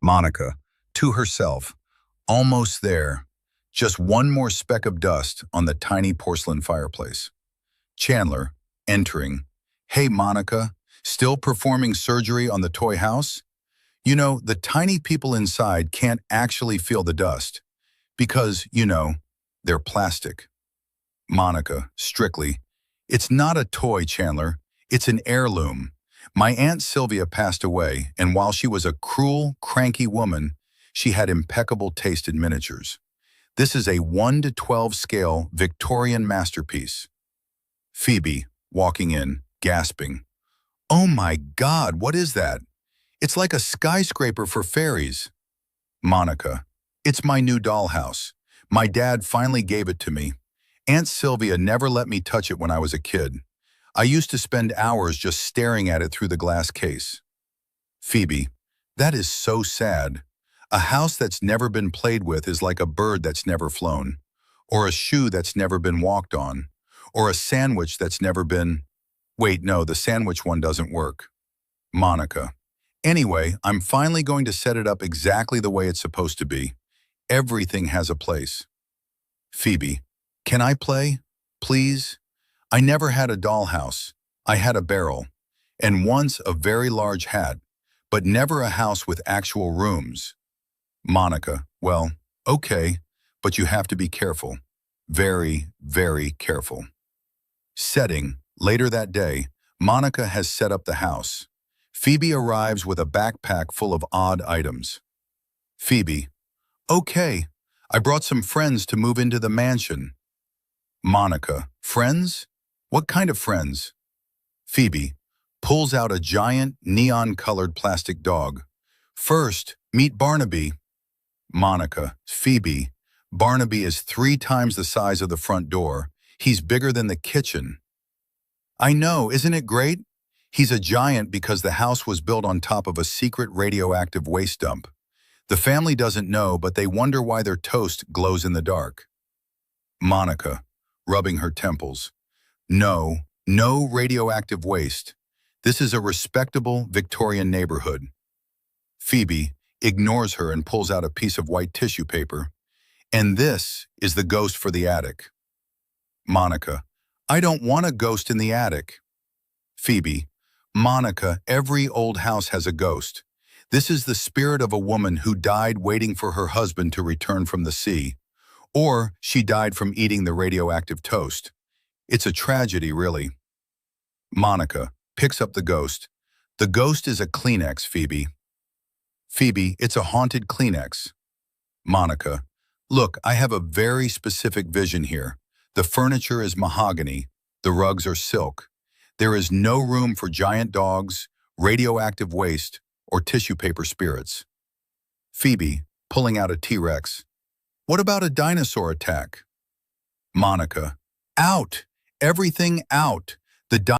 Monica, to herself, almost there, just one more speck of dust on the tiny porcelain fireplace. Chandler, entering. Hey, Monica, still performing surgery on the toy house? You know, the tiny people inside can't actually feel the dust because, they're plastic. Monica, strictly. It's not a toy, Chandler. It's an heirloom. My Aunt Sylvia passed away, and while she was a cruel, cranky woman, she had impeccable taste in miniatures. This is a 1 to 12 scale Victorian masterpiece. Phoebe, walking in, gasping. Oh my God, what is that? It's like a skyscraper for fairies. Monica, it's my new dollhouse. My dad finally gave it to me. Aunt Sylvia never let me touch it when I was a kid. I used to spend hours just staring at it through the glass case. Phoebe, that is so sad. A house that's never been played with is like a bird that's never flown, or a shoe that's never been walked on, or a sandwich that's never been... Wait, no, the sandwich one doesn't work. Monica, anyway, I'm finally going to set it up exactly the way it's supposed to be. Everything has a place. Phoebe, can I play? Please? I never had a dollhouse. I had a barrel, and once a very large hat, but never a house with actual rooms. Monica, well, okay, but you have to be careful. Very, very careful. Setting, later that day, Monica has set up the house. Phoebe arrives with a backpack full of odd items. Phoebe, okay, I brought some friends to move into the mansion. Monica, friends? What kind of friends? Phoebe pulls out a giant, neon-colored plastic dog. First, meet Barnaby. Monica, Phoebe, Barnaby is 3 times the size of the front door. He's bigger than the kitchen. I know, isn't it great? He's a giant because the house was built on top of a secret radioactive waste dump. The family doesn't know, but they wonder why their toast glows in the dark. Monica, rubbing her temples. No, no radioactive waste. This is a respectable Victorian neighborhood. Phoebe ignores her and pulls out a piece of white tissue paper. And this is the ghost for the attic. Monica, I don't want a ghost in the attic. Phoebe, Monica, every old house has a ghost. This is the spirit of a woman who died waiting for her husband to return from the sea. Or she died from eating the radioactive toast. It's a tragedy, really. Monica picks up the ghost. The ghost is a Kleenex, Phoebe. Phoebe, it's a haunted Kleenex. Monica, look, I have a very specific vision here. The furniture is mahogany. The rugs are silk. There is no room for giant dogs, radioactive waste, or tissue paper spirits. Phoebe, pulling out a T-Rex. What about a dinosaur attack? Monica, out! Everything out! The